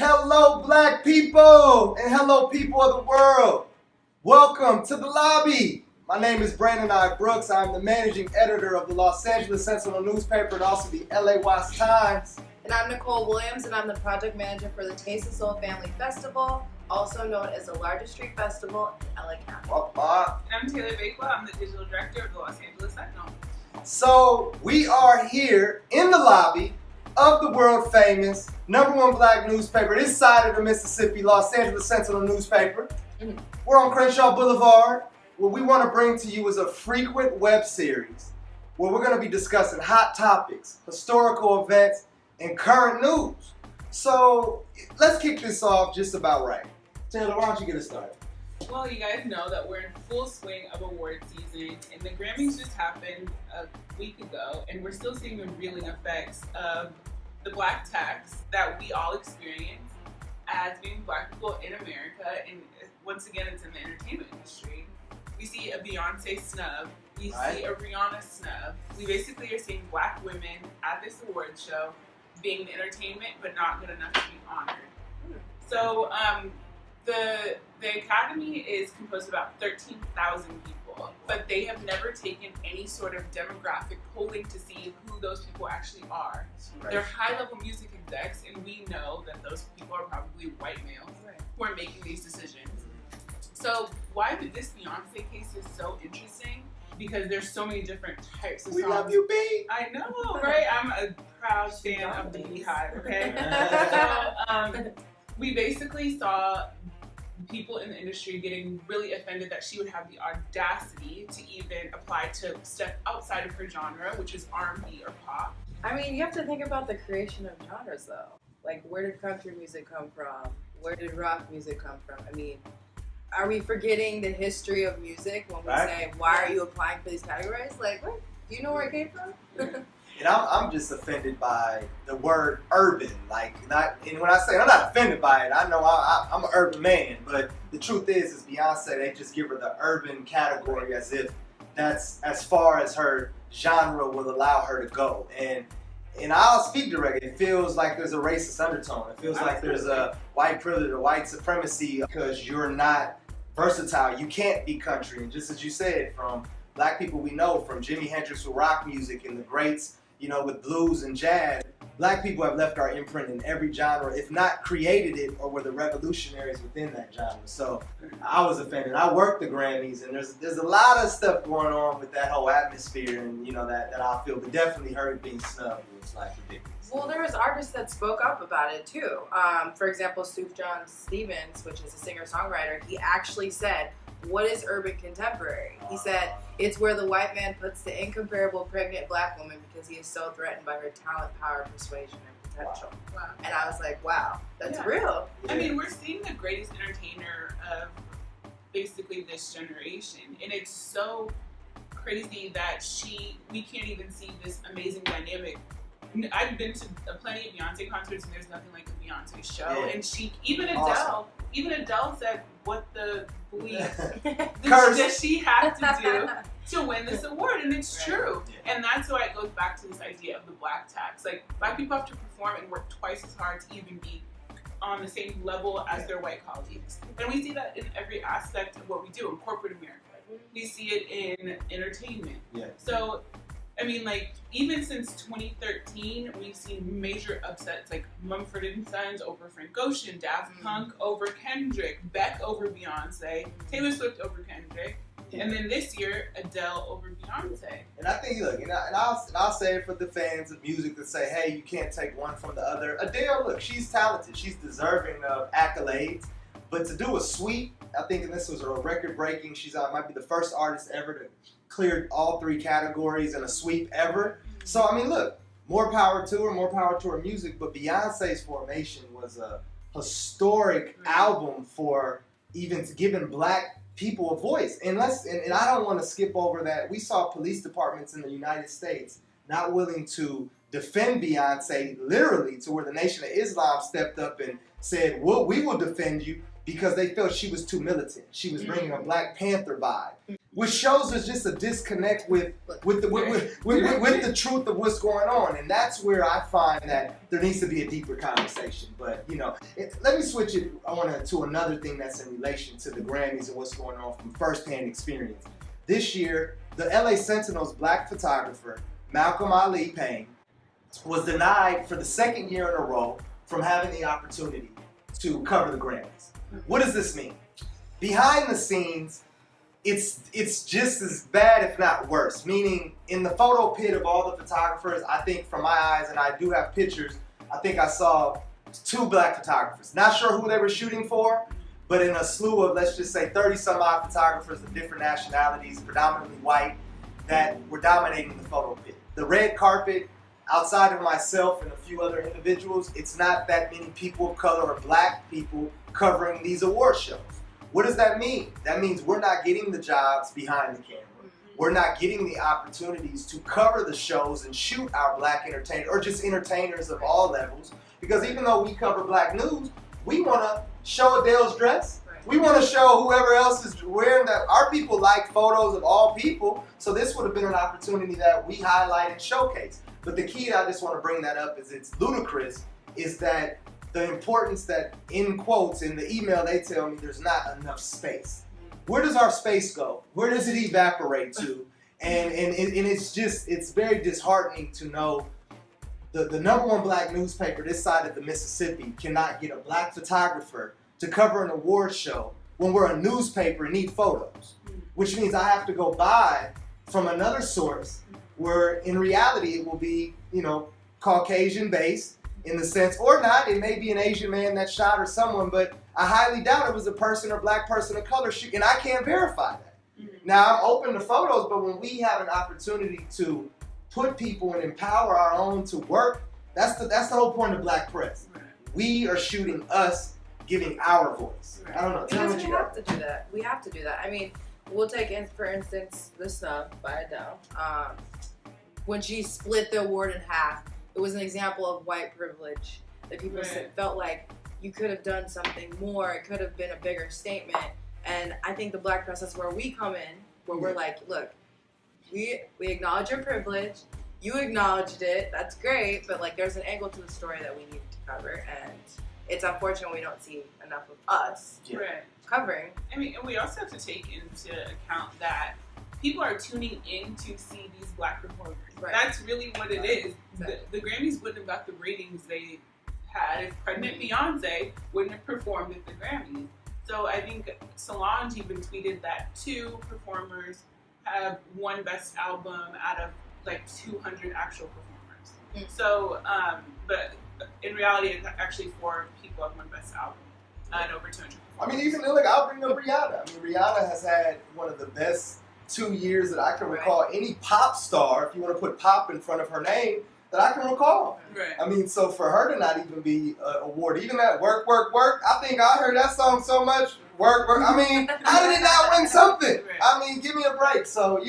Hello, black people, and hello, people of the world. Welcome to the lobby. My name is Brandon I. Brooks. I'm the managing editor of the Los Angeles Sentinel newspaper and also the LA Watch Times. And I'm Nicole Williams, and I'm the project manager for the Taste of Soul Family Festival, also known as the largest street festival in LA County. And I'm Taylor Bakewell. I'm the digital director of the Los Angeles Sentinel. So we are here in the lobby of the world famous #1 black newspaper this side of the Mississippi, Los Angeles Sentinel newspaper. We're on Crenshaw Boulevard. What we want to bring to you is a frequent web series where we're going to be discussing hot topics, historical events, and current news. So let's kick this off just about right. Taylor, why don't you get us started? Well, you guys know that we're in full swing of award season, and the Grammys just happened a week ago, and we're still seeing the reeling effects of the black tax that we all experience as being black people in America, and once again, it's in the entertainment industry. We see a Beyonce snub, we see a Rihanna snub. We basically are seeing black women at this award show being the entertainment, but not good enough to be honored. So, the Academy is composed of about 13,000 people, but they have never taken any sort of demographic polling to see who those people actually are. Right. They're high-level music execs, and we know that those people are probably white males who are making these decisions. So why this Beyonce case is so interesting? Because there's so many different types of songs. We love you, B. I know, right? I'm a proud fan of the Beehive, okay? So, we basically saw people in the industry getting really offended that she would have the audacity to even apply to step outside of her genre, which is R&B or pop. I mean, you have to think about the creation of genres, though. Like, where did country music come from? Where did rock music come from? I mean, are we forgetting the history of music when we say, why are you applying for these categories? Like, what? Do you know where it came from? And I'm just offended by the word urban. And when I say I'm not offended by it, I know I'm an urban man, but the truth is Beyonce, they just give her the urban category as if that's as far as her genre will allow her to go. And I'll speak directly. It feels like there's a racist undertone. It feels like there's a white privilege or white supremacy because you're not versatile. You can't be country. And just as you said, from black people we know, from Jimi Hendrix with rock music and the greats, with blues and jazz, black people have left our imprint in every genre, if not created it, or were the revolutionaries within that genre. So I was offended. I worked the Grammys, and there's a lot of stuff going on with that whole atmosphere, and that I feel, but definitely her being snubbed was like ridiculous. Well, there was artists that spoke up about it too. For example, Sufjan Stevens, which is a singer-songwriter, he actually said, "What is urban contemporary?" He said, "It's where the white man puts the incomparable pregnant black woman because he is so threatened by her talent, power, persuasion, and potential." Wow. And I was like, wow, that's real. I mean, we're seeing the greatest entertainer of basically this generation. And it's so crazy that we can't even see this amazing dynamic. I've been to plenty of Beyonce concerts, and there's nothing like a Beyonce show. Yeah. And even Adele said, "What the bleep does she have to do to win this award?" And it's true. Yeah. And that's why it goes back to this idea of the black tax. Like, black people have to perform and work twice as hard to even be on the same level as their white colleagues. And we see that in every aspect of what we do in corporate America. We see it in entertainment. Yeah. So, I mean, like, even since 2013, we've seen major upsets, like Mumford & Sons over Frank Ocean, Daft Punk over Kendrick, Beck over Beyonce, Taylor Swift over Kendrick, and then this year, Adele over Beyonce. And I think, look, and I'll say it for the fans of music that say, hey, you can't take one from the other. Adele, look, she's talented. She's deserving of accolades. But to do a sweep, I think, and this was a record-breaking, she's might be the first artist ever to clear all 3 categories in a sweep ever. So, I mean, look, more power to her music, but Beyonce's Formation was a historic album for even giving black people a voice. And I don't want to skip over that. We saw police departments in the United States not willing to defend Beyonce literally to where the Nation of Islam stepped up and said, well, we will defend you because they felt she was too militant. She was bringing a Black Panther vibe, which shows us just a disconnect with the truth of what's going on. And that's where I find that there needs to be a deeper conversation. But, let me switch it to another thing that's in relation to the Grammys and what's going on from firsthand experience. This year, the LA Sentinel's Black photographer, Malcolm Ali Payne, was denied for the second year in a row from having the opportunity to cover the Grammys. What does this mean? Behind the scenes, it's just as bad, if not worse. Meaning, in the photo pit of all the photographers, I think from my eyes, and I do have pictures, I think I saw 2 Black photographers. Not sure who they were shooting for, but in a slew of, let's just say, 30 some odd photographers of different nationalities, predominantly white, that were dominating the photo pit. The red carpet, outside of myself and a few other individuals, it's not that many people of color or Black people covering these award shows. What does that mean? That means we're not getting the jobs behind the camera. We're not getting the opportunities to cover the shows and shoot our Black entertainers, or just entertainers of all levels. Because even though we cover Black news, we want to show Adele's dress. We want to show whoever else is wearing that. Our people like photos of all people, so this would have been an opportunity that we highlight and showcase. But the key, I just want to bring that up, is it's ludicrous, is that the importance that, in quotes, in the email they tell me there's not enough space. Where does our space go? Where does it evaporate to? And it's very disheartening to know the number one Black newspaper this side of the Mississippi cannot get a Black photographer to cover an award show when we're a newspaper and need photos. Which means I have to go buy from another source where in reality it will be, Caucasian based in the sense, or not, it may be an Asian man that shot or someone, but I highly doubt it was a person or Black person of color shoot, and I can't verify that. Now I'm open to photos, but when we have an opportunity to put people and empower our own to work, that's the whole point of Black press. We are shooting us, giving our voice. I don't know. Tell me what you have to do that. We have to do that. I mean, we'll take, for instance, The Snub by Adele. When she split the award in half, it was an example of white privilege. That people felt like you could have done something more. It could have been a bigger statement. And I think the Black press, that's where we come in, where we're like, look, we acknowledge your privilege. You acknowledged it. That's great. But there's an angle to the story that we need to cover. And it's unfortunate we don't see enough of us covering. I mean, and we also have to take into account that people are tuning in to see these Black performers. That's really what it is. Exactly. The Grammys wouldn't have got the ratings they had if Pregnant Beyonce wouldn't have performed at the Grammys. So I think Solange even tweeted that 2 performers have won Best Album out of 200 actual performers. So, but in reality, it's actually 4 people have won Best Album and over 200 performers. I mean, even I'll bring up Rihanna. I mean, Rihanna has had one of the best 2 years that I can recall any pop star, if you want to put pop in front of her name, that I can recall. I mean, so for her to not even be awarded, even that Work, Work, Work, I think I heard that song so much. Work, work. I mean, how did it not win something? I mean, give me a break. So,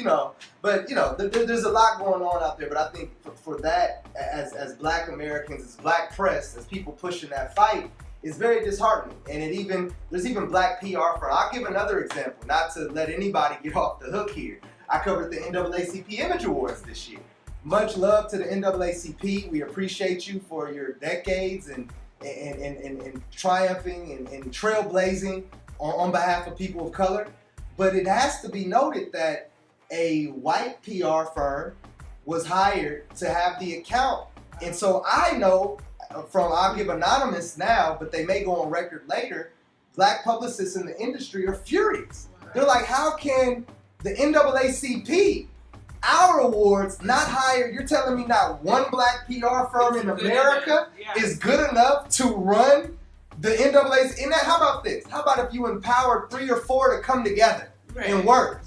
but, there's a lot going on out there. But I think for that, as Black Americans, as Black press, as people pushing that fight, is very disheartening. And there's even Black PR firms. I'll give another example, not to let anybody get off the hook here. I covered the NAACP Image Awards this year. Much love to the NAACP. We appreciate you for your decades and triumphing and trailblazing on behalf of people of color. But it has to be noted that a white PR firm was hired to have the account. And so I know I'll give anonymous now, but they may go on record later, Black publicists in the industry are furious. They're like, how can the NAACP, our awards, not hire, you're telling me not one Black PR firm in America is good enough to run the NAACP? And how about this? How about if you empower 3 or 4 to come together and work?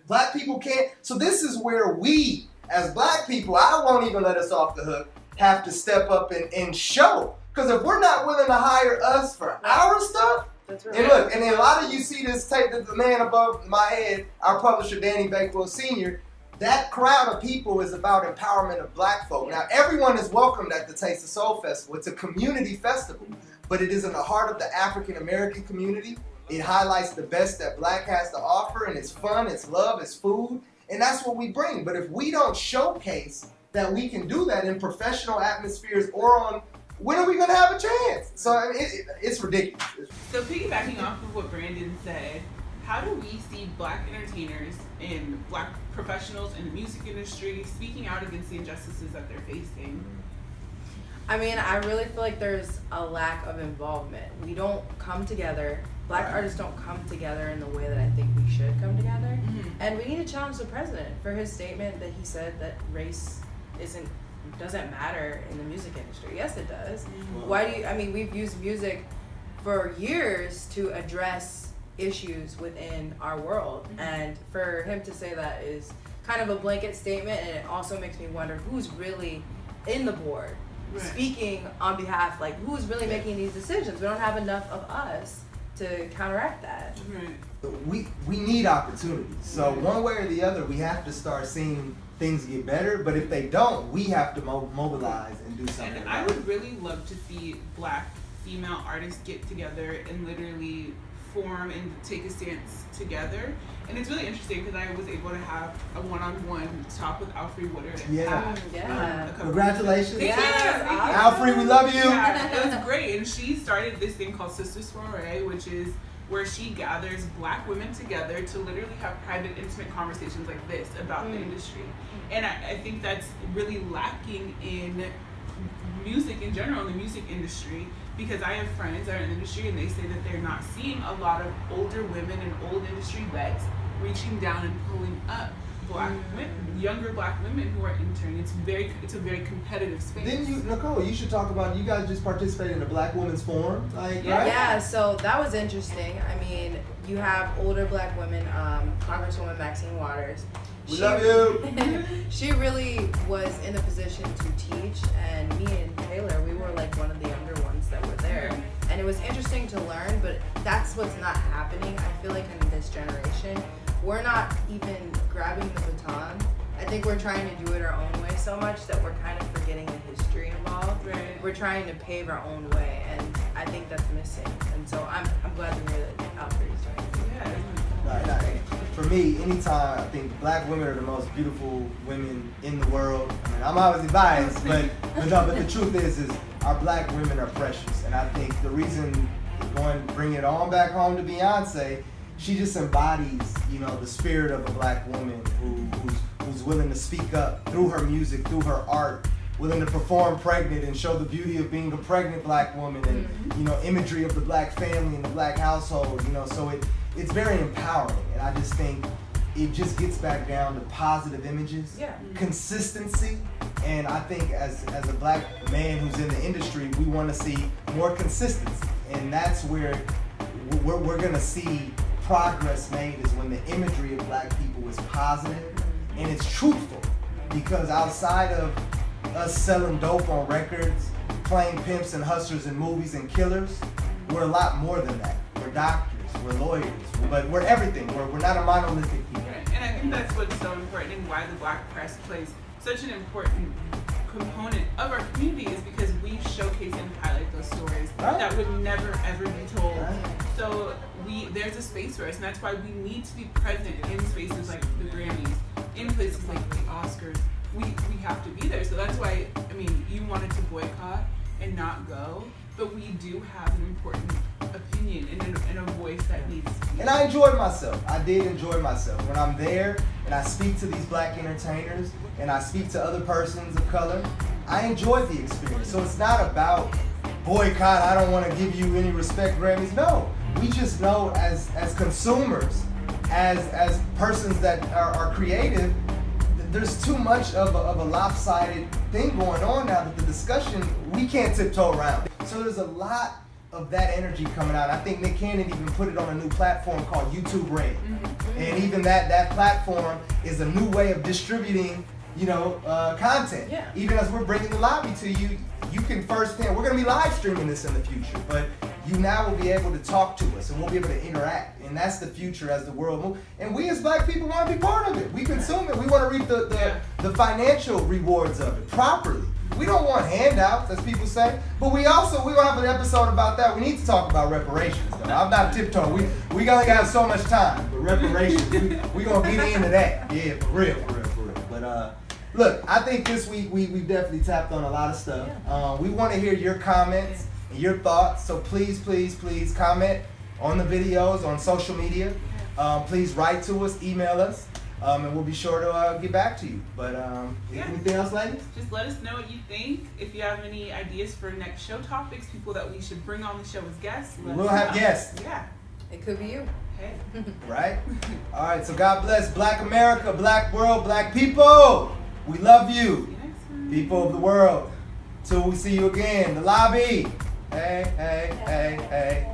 Black people can't. So this is where we, as Black people, I won't even let us off the hook, have to step up and show. Because if we're not willing to hire us for our stuff, and look, and then a lot of you see this tape that the man above my head, our publisher Danny Bakewell Sr., that crowd of people is about empowerment of black folk. Now, everyone is welcomed at the Taste of Soul Festival. It's a community festival, but it is in the heart of the African American community. It highlights the best that black has to offer, and it's fun, it's love, it's food, and that's what we bring. But if we don't showcase that we can do that in professional atmospheres or on, when are we going to have a chance? So I mean, it's ridiculous. So piggybacking off of what Brandon said, how do we see black entertainers and black professionals in the music industry speaking out against the injustices that they're facing? I mean, I really feel like there's a lack of involvement. We don't come together. Black artists don't come together in the way that I think we should come together. And we need to challenge the president for his statement that he said that race doesn't matter in the music industry. Yes, it does. Why do you? I mean, we've used music for years to address issues within our world, and for him to say that is kind of a blanket statement, and it also makes me wonder who's really in the board speaking on behalf, like who's really making these decisions. We don't have enough of us to counteract that. We need opportunities. So one way or the other, we have to start seeing things get better. But if they don't, we have to mobilize and do something. And I would really love to see black female artists get together and literally form and take a stance together. And it's really interesting because I was able to have a one-on-one talk with Alfre Woodard. Congratulations. Thank you. Alfre, we love you. Yeah, it was great. And she started this thing called Sister Soiree, which is where she gathers black women together to literally have private, intimate conversations like this about the industry. And I think that's really lacking in music in general, in the music industry, because I have friends that are in the industry and they say that they're not seeing a lot of older women and old industry vets reaching down and pulling up black women, younger black women who are interning. It's a very competitive space. Then Nicole, you should talk about, you guys just participated in a Black Women's Forum, right? Yeah, so that was interesting. I mean, you have older black women, Congresswoman Maxine Waters. We love you. She really was in a position to teach, and me and Taylor, we were like one of the younger ones that were there. And it was interesting to learn, but that's what's not happening. I feel like in this generation, we're not even grabbing the baton. I think we're trying to do it our own way so much that we're kind of forgetting the history involved. We're trying to pave our own way, and I think that's missing. And so I'm glad to hear that Alfre is trying to do that. For me, anytime I think black women are the most beautiful women in the world. I mean, I'm obviously biased, but the truth is our black women are precious. And I think the reason bring it on back home to Beyonce, she just embodies, the spirit of a black woman who's willing to speak up through her music, through her art, willing to perform pregnant and show the beauty of being a pregnant black woman, and imagery of the black family and the black household. So it's very empowering, and I just think it just gets back down to positive images, consistency, and I think as a black man who's in the industry, we want to see more consistency, and that's where we're gonna see progress made, is when the imagery of black people is positive and it's truthful. Because outside of us selling dope on records, playing pimps and hustlers in movies and killers, we're a lot more than that. We're doctors, we're lawyers, but we're everything. We're not a monolithic people. And I think that's what's so important, and why the black press plays such an important component of our community, is because we showcase and highlight those stories that would never ever be told. So there's a space for us, and that's why we need to be present in spaces like the Grammys, in places like the Oscars. We have to be there. So that's why, you wanted to boycott and not go, but we do have an important opinion and a voice that needs to be. And I enjoyed myself. I did enjoy myself. When I'm there and I speak to these black entertainers and I speak to other persons of color, I enjoyed the experience. So it's not about boycott, I don't want to give you any respect, Grammys. No, we just know as consumers, as persons that are creative, there's too much of a lopsided thing going on now that the discussion, we can't tiptoe around. So there's a lot of that energy coming out. I think Nick Cannon even put it on a new platform called YouTube Red. And even that platform is a new way of distributing, content. Even as we're bringing the lobby to you, you can firsthand, we're gonna be live streaming this in the future, but you now will be able to talk to us and we'll be able to interact. And that's the future as the world moves. And we as black people want to be part of it. We consume it. We want to reap the financial rewards of it properly. We don't want handouts, as people say. But we gonna have an episode about that. We need to talk about reparations, though. I'm not tiptoeing. We only got so much time. But reparations, we gonna get into that. Yeah, for real. But look, I think this week we've definitely tapped on a lot of stuff. We want to hear your comments and your thoughts. So please comment on the videos on social media. Please write to us, email us. And we'll be sure to get back to you. But anything else, ladies? Just let us know what you think. If you have any ideas for next show topics, people that we should bring on the show as guests, we'll have guests. Yeah. It could be you. Hey. Right? All right, so God bless Black America, Black world, Black people. We love you. See you next time. People of the world. Till we see you again. The lobby. Hey.